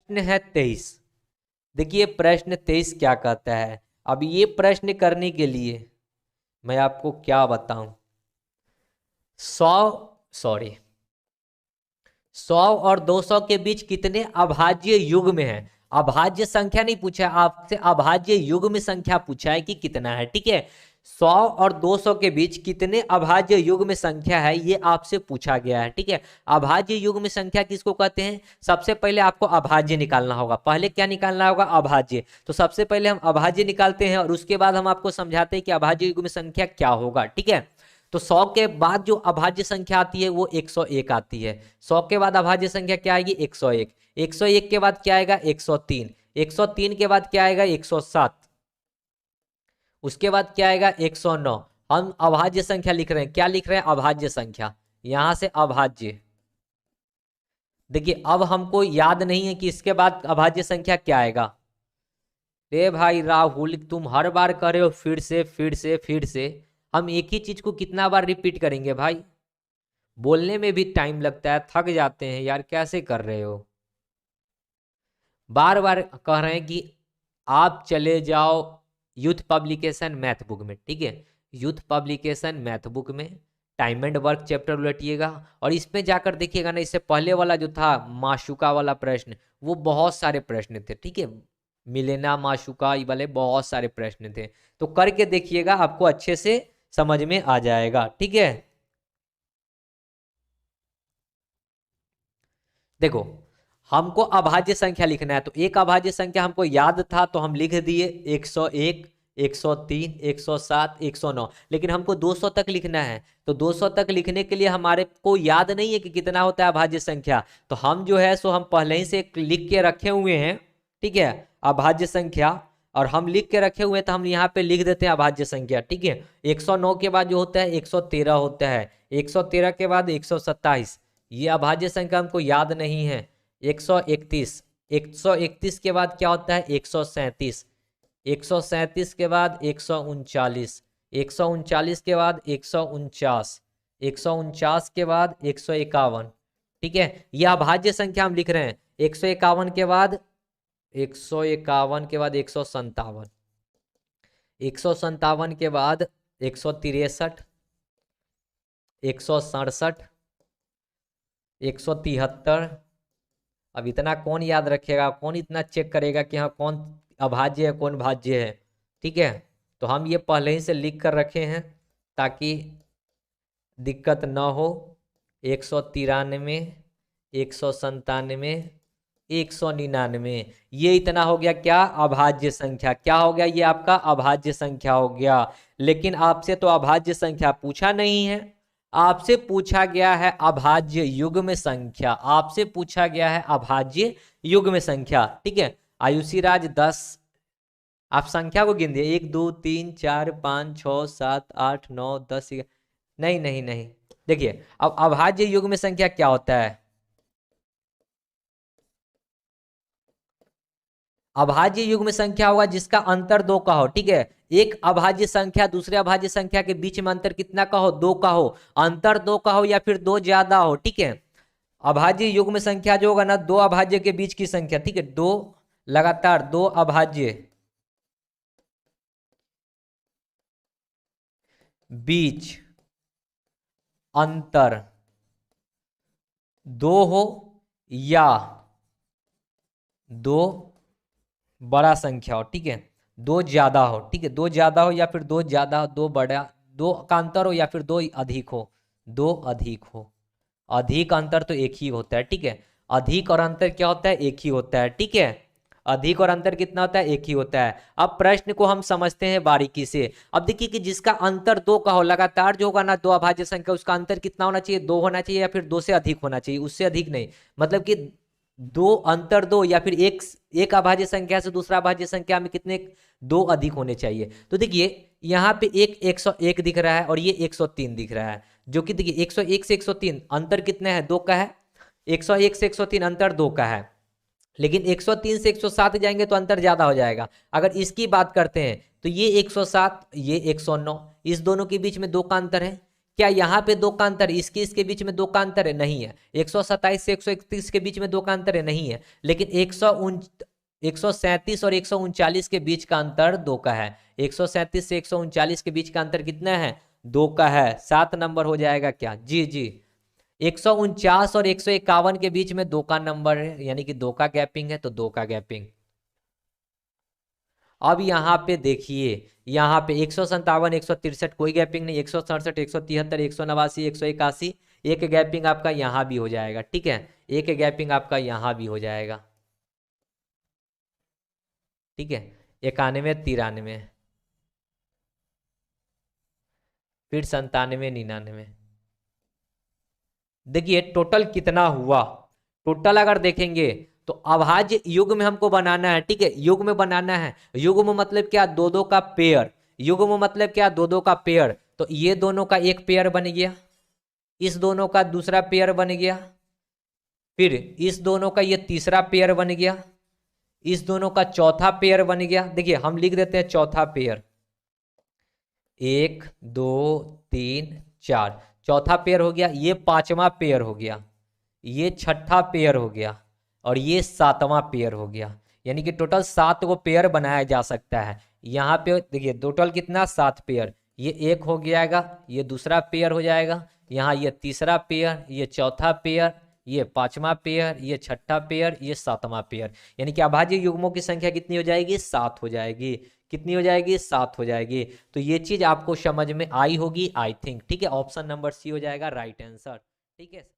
प्रश्न है 23। देखिए प्रश्न 23 क्या कहता है। अब ये प्रश्न करने के लिए मैं आपको क्या बताऊं। 100 और 200 के बीच कितने अभाज्य युग्म हैं। अभाज्य संख्या नहीं पूछा आपसे, अभाज्य युग्म संख्या पूछा है कि कितना है। ठीक है, 100 और 200 के बीच कितने अभाज्य युग्म संख्या है ये आपसे पूछा गया है। ठीक है, अभाज्य युग्म संख्या किसको कहते हैं। सबसे पहले आपको अभाज्य निकालना होगा। पहले क्या निकालना होगा, अभाज्य। तो सबसे पहले हम अभाज्य निकालते हैं और उसके बाद हम आपको समझाते हैं कि अभाज्य युग्म संख्या क्या होगा। ठीक है, तो 100 के बाद जो अभाज्य संख्या आती है वो 101 आती है। 100 के बाद अभाज्य संख्या क्या आएगी, 101। 101 के बाद क्या आएगा, 103। 103 के बाद क्या आएगा, 107। उसके बाद क्या आएगा, 109। हम अभाज्य संख्या लिख रहे हैं, क्या लिख रहे हैं, अभाज्य संख्या। यहां से अभाज्य। देखिए अब हमको याद नहीं है कि इसके बाद अभाज्य संख्या क्या आएगा। रे भाई राहुल, तुम हर बार कर रहे हो फिर से फिर से फिर से। हम एक ही चीज को कितना बार रिपीट करेंगे भाई। बोलने में भी टाइम लगता है, थक जाते हैं यार, कैसे कर रहे हो। बार बार कह रहे हैं कि आप चले जाओ यूथ पब्लिकेशन मैथ बुक में। ठीक है, यूथ पब्लिकेशन मैथ बुक में टाइम एंड वर्क चैप्टर उलटिएगा और इसमें जाकर देखिएगा ना, इससे पहले वाला जो था माशुका वाला प्रश्न, वो बहुत सारे प्रश्न थे। ठीक है, मिलेना माशुका ये वाले बहुत सारे प्रश्न थे। तो करके देखिएगा, आपको अच्छे से समझ में आ जाएगा। ठीक है, देखो हमको अभाज्य संख्या लिखना है, तो एक अभाज्य संख्या हमको याद था तो हम लिख दिए 101, 103, 107, 109। लेकिन हमको 200 तक लिखना है, तो 200 तक लिखने के लिए हमारे को याद नहीं है कि कितना होता है अभाज्य संख्या। तो हम जो है सो हम पहले ही से लिख के रखे हुए हैं। ठीक है, अभाज्य संख्या, और हम लिख के रखे हुए हैं तो हम यहाँ पे लिख देते हैं अभाज्य संख्या। ठीक है, 109 के बाद जो होता है 113 होता है, 113 के बाद 127। ये अभाज्य संख्या हमको याद नहीं है। 131, 131 के बाद क्या होता है, 137। 137 के बाद 139, 139 के बाद 149, 149 के बाद 151। ठीक है, यह अभाज्य संख्या हम लिख रहे हैं। 151 के बाद 151 के बाद 157, 157 के बाद 163, 167, 173। अब इतना कौन याद रखेगा, कौन इतना चेक करेगा कि हाँ कौन अभाज्य है कौन भाज्य है। ठीक है, तो हम ये पहले ही से लिख कर रखे हैं ताकि दिक्कत ना हो। 193, 197, 199, ये इतना हो गया क्या, अभाज्य संख्या। क्या हो गया, ये आपका अभाज्य संख्या हो गया। लेकिन आपसे तो अभाज्य संख्या पूछा नहीं है, आपसे पूछा गया है अभाज्य युग्म संख्या। आपसे पूछा गया है अभाज्य युग्म संख्या। ठीक है, आयुषी राज 10, आप संख्या को गिन दिए, 1 2 3 4 5 6 7 8 9 10 नहीं नहीं नहीं, देखिए अब अभाज्य युग्म संख्या क्या होता है। अभाज्य युग्म संख्या होगा जिसका अंतर 2 का हो। ठीक है, एक अभाज्य संख्या दूसरे अभाज्य संख्या के बीच में अंतर कितना का हो, 2 का हो। अंतर 2 का हो या फिर 2 ज्यादा हो। ठीक है, अभाज्य युग्म संख्या जो होगा ना, दो अभाज्य के बीच की संख्या। ठीक है, दो लगातार दो अभाज्य बीच अंतर 2 हो या 2 बड़ा संख्या हो। ठीक है, 2 ज्यादा हो। ठीक है, 2 ज्यादा हो या फिर 2 ज्यादा, 2 बड़ा, 2 का अंतर हो या फिर 2 अधिक हो, 2 अधिक हो। अधिक अंतर तो एक ही होता है। ठीक है, अधिक और अंतर क्या होता है, एक ही होता है। ठीक है, अधिक और अंतर कितना होता है, एक ही होता है। अब प्रश्न को हम समझते हैं बारीकी से। अब देखिए कि जिसका अंतर 2 का हो, लगातार जो होगा ना दो अभाज्य संख्या, उसका अंतर कितना होना चाहिए, 2 होना चाहिए या फिर 2 से अधिक होना चाहिए, उससे अधिक नहीं। मतलब कि दो अंतर 2 या फिर एक अभाज्य संख्या से दूसरा अभाज्य संख्या में कितने, 2 अधिक होने चाहिए। तो देखिए यहाँ पे एक 101 दिख रहा है और ये 103 दिख रहा है, जो कि देखिए 101 से 103 अंतर कितना है, 2 का है। 101 से 103 अंतर 2 का है, लेकिन 103 से 107 जाएंगे तो अंतर ज्यादा हो जाएगा। अगर इसकी बात करते हैं तो ये 107, ये 109, इस दोनों के बीच में 2 का अंतर है। क्या यहाँ पे दो का अंतर, इसके इसके बीच में दो का अंतर है? नहीं है। 127 से 131 के बीच में दो का अंतर है? नहीं है। लेकिन 137 और 139 के बीच का अंतर दो का है। 137 से 139 के बीच का अंतर कितना है? दो का है। 7 नंबर हो जाएगा क्या? जी जी। 149 और 151 के बीच में दो का नंबर है, यानी कि दो का गैपिंग है, तो दो का गैपिंग। अब यहाँ पे देखिए, यहाँ पे 157 163 कोई गैपिंग नहीं, 167 173 189 181 एक गैपिंग आपका यहाँ भी हो जाएगा। ठीक है, एक गैपिंग आपका यहाँ भी हो जाएगा। ठीक है, 91 93 फिर 97 99। देखिए टोटल कितना हुआ। टोटल अगर देखेंगे तो अभाज्य युग्म में हमको बनाना है। ठीक है, युग्म में बनाना है। युग्म मतलब क्या? दो दो का पेयर। युग्म मतलब क्या? दो दो का पेयर। तो ये दोनों का एक पेयर बन गया, इस दोनों का दूसरा पेयर बन गया, फिर इस दोनों का ये तीसरा पेयर बन गया, इस दोनों का चौथा पेयर बन गया। देखिए हम लिख देते हैं चौथा पेयर, 1 2 3 4 चौथा पेयर हो गया। ये पांचवा पेयर हो गया, ये छठा पेयर हो गया, और ये सातवां पेयर हो गया। यानी कि टोटल 7 को पेयर बनाया जा सकता है। यहाँ पे देखिए टोटल कितना? 7 पेयर। ये एक हो जाएगा, ये दूसरा पेयर हो जाएगा, यहाँ ये तीसरा पेयर, ये चौथा पेयर, ये पांचवा पेयर, ये छठा पेयर, ये सातवां पेयर। यानी कि अभाज्य युग्मों की संख्या कितनी हो जाएगी? 7 हो जाएगी। कितनी हो जाएगी? 7 हो जाएगी। तो ये चीज आपको समझ में आई होगी आई थिंक। ठीक है, ऑप्शन नंबर सी हो जाएगा राइट आंसर। ठीक है।